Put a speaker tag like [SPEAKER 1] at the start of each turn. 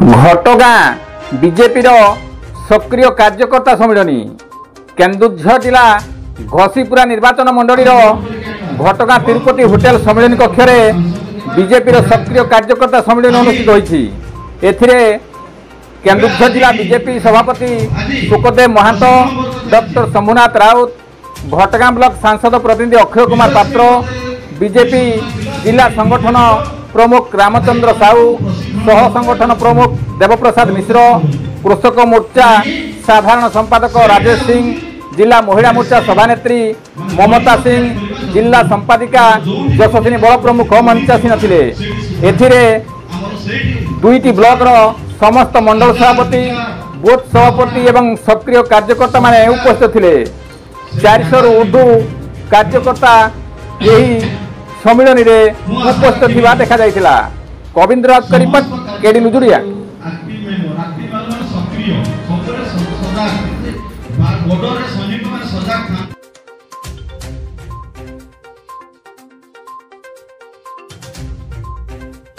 [SPEAKER 1] घटगाँ BJP सक्रिय कार्यकर्ता सम्मिलनी केन्दुझर जिला घसीपुरा निर्वाचन मंडल घटगाँ तिरुपति होटेल सम्मिलनी कक्ष बीजेपी सक्रिय कार्यकर्ता सम्मिलन अनुष्ठित होती। केन्दुझर जिला बीजेपी सभापति सुखदेव महातो, डॉक्टर शंभुनाथ राउत, घटगाँ ब्लॉक सांसद प्रतिनिधि अक्षय कुमार पात्र, बीजेपी जिला संगठन प्रमुख रामचंद्र साहू, सह संगठन प्रमुख देवप्रसाद मिश्र, कृषक मोर्चा साधारण संपादक राजेश सिंह, जिला महिला मोर्चा सभानेत्री ममता सिंह, जिला संपादिका यशस्विनी बल प्रमुख मंचासीन थिले। एथिरे दुईटी ब्लॉक समस्त मंडल सभापति, बूथ सभापति एवं सक्रिय कार्यकर्ता माने उपस्थित थिले। 400 रु ऊर्ध्व कार्यकर्ता यही सम्मिलन में उपस्थित थिबा देखा जाइतिला। कविंद्र राज का रिपोर्ट, केडी लुजुरिया।